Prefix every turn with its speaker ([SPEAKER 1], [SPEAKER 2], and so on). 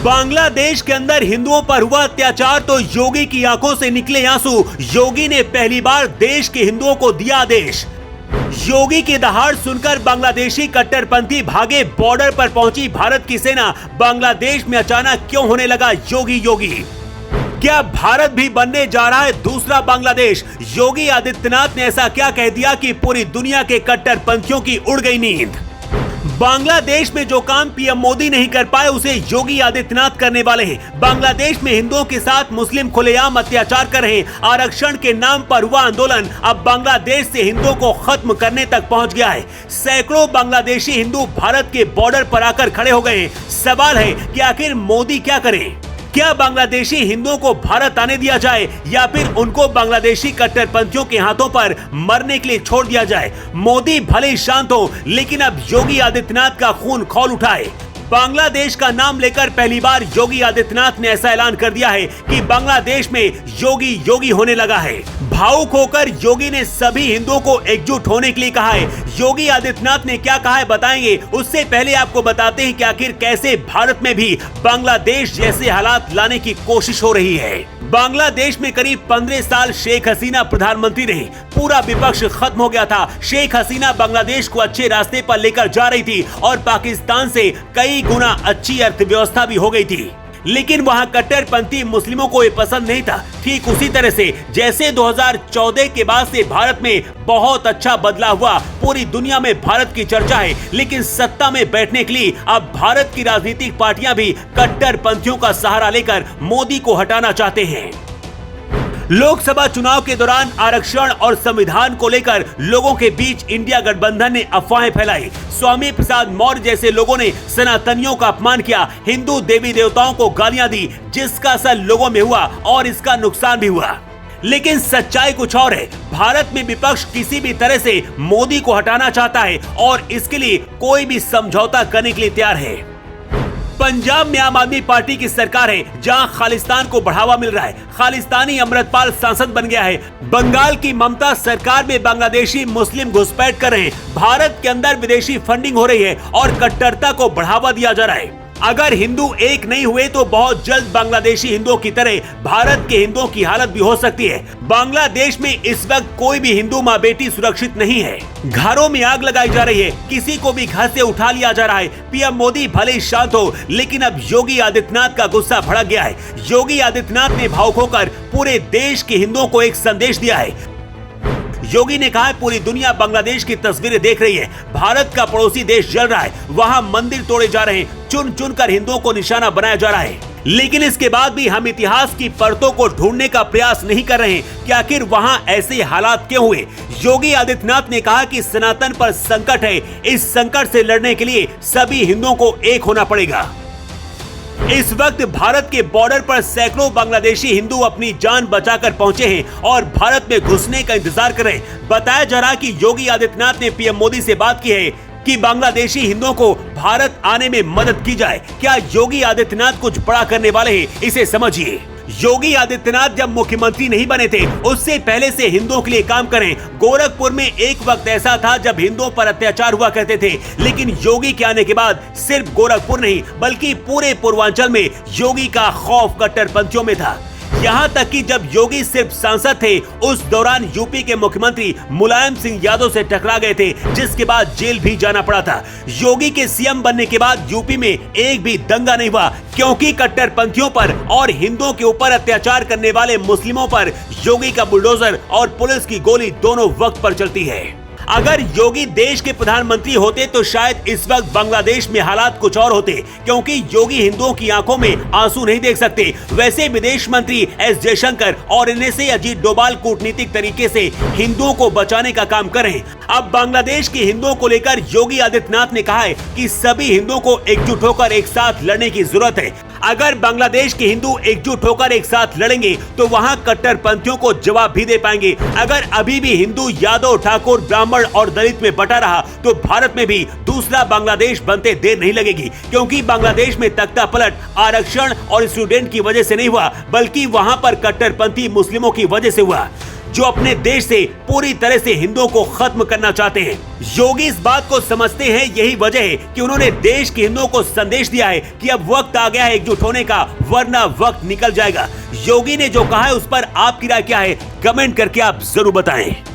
[SPEAKER 1] बांग्लादेश के अंदर हिंदुओं पर हुआ अत्याचार तो योगी की आंखों से निकले आंसू। योगी ने पहली बार देश के हिंदुओं को दिया आदेश। योगी की दहाड़ सुनकर बांग्लादेशी कट्टरपंथी भागे, बॉर्डर पर पहुंची भारत की सेना। बांग्लादेश में अचानक क्यों होने लगा योगी योगी? क्या भारत भी बनने जा रहा है दूसरा बांग्लादेश? योगी आदित्यनाथ ने ऐसा क्या कह दिया कि पूरी दुनिया के कट्टरपंथियों की उड़ गई नींद? बांग्लादेश में जो काम पीएम मोदी नहीं कर पाए उसे योगी आदित्यनाथ करने वाले हैं। बांग्लादेश में हिंदुओं के साथ मुस्लिम खुलेआम अत्याचार कर रहे हैं। आरक्षण के नाम पर हुआ आंदोलन अब बांग्लादेश से हिंदुओं को खत्म करने तक पहुंच गया है। सैकड़ों बांग्लादेशी हिंदू भारत के बॉर्डर पर आकर खड़े हो गए हैं। सवाल है कि आखिर मोदी क्या करें? क्या बांग्लादेशी हिंदुओं को भारत आने दिया जाए या फिर उनको बांग्लादेशी कट्टरपंथियों के हाथों पर मरने के लिए छोड़ दिया जाए? मोदी भले ही शांत हो, लेकिन अब योगी आदित्यनाथ का खून खौल उठा है। बांग्लादेश का नाम लेकर पहली बार योगी आदित्यनाथ ने ऐसा ऐलान कर दिया है कि बांग्लादेश में योगी योगी होने लगा है। भावुक होकर योगी ने सभी हिंदुओं को एकजुट होने के लिए कहा है। योगी आदित्यनाथ ने क्या कहा है बताएंगे। उससे पहले आपको बताते हैं कि आखिर कैसे भारत में भी बांग्लादेश जैसे हालात लाने की कोशिश हो रही है। बांग्लादेश में करीब 15 साल शेख हसीना प्रधानमंत्री रही। पूरा विपक्ष खत्म हो गया था। शेख हसीना बांग्लादेश को अच्छे रास्ते पर लेकर जा रही थी और पाकिस्तान से कई गुना अच्छी अर्थव्यवस्था भी हो गई थी। लेकिन वहां कट्टरपंथी मुस्लिमों को ये पसंद नहीं था। ठीक उसी तरह से जैसे 2014 के बाद से भारत में बहुत अच्छा बदलाव हुआ, पूरी दुनिया में भारत की चर्चा है, लेकिन सत्ता में बैठने के लिए अब भारत की राजनीतिक पार्टियां भी कट्टरपंथियों का सहारा लेकर मोदी को हटाना चाहते हैं। लोकसभा चुनाव के दौरान आरक्षण और संविधान को लेकर लोगों के बीच इंडिया गठबंधन ने अफवाहें फैलाई। स्वामी प्रसाद मौर्य जैसे लोगों ने सनातनियों का अपमान किया, हिंदू देवी देवताओं को गालियां दी, जिसका असर लोगों में हुआ और इसका नुकसान भी हुआ। लेकिन सच्चाई कुछ और है। भारत में विपक्ष किसी भी तरह से मोदी को हटाना चाहता है और इसके लिए कोई भी समझौता करने के लिए तैयार है। पंजाब में आम आदमी पार्टी की सरकार है, जहां खालिस्तान को बढ़ावा मिल रहा है। खालिस्तानी अमृतपाल सांसद बन गया है। बंगाल की ममता सरकार में बांग्लादेशी मुस्लिम घुसपैठ कर रहे हैं। भारत के अंदर विदेशी फंडिंग हो रही है और कट्टरता को बढ़ावा दिया जा रहा है। अगर हिंदू एक नहीं हुए तो बहुत जल्द बांग्लादेशी हिंदुओं की तरह भारत के हिंदुओं की हालत भी हो सकती है। बांग्लादेश में इस वक्त कोई भी हिंदू माँ बेटी सुरक्षित नहीं है। घरों में आग लगाई जा रही है, किसी को भी घर से उठा लिया जा रहा है। पीएम मोदी भले ही शांत हो, लेकिन अब योगी आदित्यनाथ का गुस्सा भड़क गया है। योगी आदित्यनाथ ने भावुक होकर पूरे देश के हिंदुओं को एक संदेश दिया है। योगी ने कहा है पूरी दुनिया बांग्लादेश की तस्वीरें देख रही है। भारत का पड़ोसी देश जल रहा है, वहां मंदिर तोड़े जा रहे हैं, चुन चुन कर हिंदुओं को निशाना बनाया जा रहा है। लेकिन इसके बाद भी हम इतिहास की परतों को ढूंढने का प्रयास नहीं कर रहे कि आखिर वहां ऐसे हालात क्यों हुए। योगी आदित्यनाथ ने कहा कि सनातन पर संकट है, इस संकट से लड़ने के लिए सभी हिंदुओं को एक होना पड़ेगा। इस वक्त भारत के बॉर्डर पर सैकड़ों बांग्लादेशी हिंदू अपनी जान बचाकर पहुंचे हैं और भारत में घुसने का इंतजार कर रहे हैं। बताया जा रहा है कि योगी आदित्यनाथ ने पीएम मोदी से बात की है कि बांग्लादेशी हिंदुओं को भारत आने में मदद की जाए। क्या योगी आदित्यनाथ कुछ बड़ा करने वाले हैं? इसे समझिए। योगी आदित्यनाथ जब मुख्यमंत्री नहीं बने थे, उससे पहले से हिंदुओं के लिए काम करें। गोरखपुर में एक वक्त ऐसा था जब हिंदुओं पर अत्याचार हुआ करते थे, लेकिन योगी के आने के बाद सिर्फ गोरखपुर नहीं बल्कि पूरे पूर्वांचल में योगी का खौफ कट्टरपंथियों में था। यहाँ तक कि जब योगी सिर्फ सांसद थे, उस दौरान यूपी के मुख्यमंत्री मुलायम सिंह यादव से टकरा गए थे, जिसके बाद जेल भी जाना पड़ा था। योगी के सीएम बनने के बाद यूपी में एक भी दंगा नहीं हुआ, क्योंकि कट्टरपंथियों पर और हिंदुओं के ऊपर अत्याचार करने वाले मुस्लिमों पर योगी का बुलडोजर और पुलिस की गोली दोनों वक्त पर चलती है। अगर योगी देश के प्रधानमंत्री होते तो शायद इस वक्त बांग्लादेश में हालात कुछ और होते, क्योंकि योगी हिंदुओं की आंखों में आंसू नहीं देख सकते। वैसे विदेश मंत्री एस जयशंकर और इनमें से अजीत डोभाल कूटनीतिक तरीके से हिंदुओं को बचाने का काम कर रहे हैं। अब बांग्लादेश के हिंदुओं को लेकर योगी आदित्यनाथ ने कहा है कि सभी हिंदुओं को एकजुट होकर एक साथ लड़ने की जरूरत है। अगर बांग्लादेश के हिंदू एकजुट होकर एक साथ लड़ेंगे तो वहां कट्टरपंथियों को जवाब भी दे पाएंगे। अगर अभी भी हिंदू यादव, ठाकुर, ब्राह्मण और दलित में बटा रहा तो भारत में भी दूसरा बांग्लादेश बनते देर नहीं लगेगी, क्योंकि बांग्लादेश में तख्ता पलट आरक्षण और स्टूडेंट की वजह से नहीं हुआ, बल्कि वहां पर कट्टरपंथी मुस्लिमों की वजह से हुआ। जो अपने देश से पूरी तरह से हिंदुओं को खत्म करना चाहते हैं। योगी इस बात को समझते हैं, यही वजह है कि उन्होंने देश के हिंदुओं को संदेश दिया है कि अब वक्त आ गया है एकजुट होने का, वरना वक्त निकल जाएगा। योगी ने जो कहा है उस पर आपकी राय क्या है, कमेंट करके आप जरूर बताएं।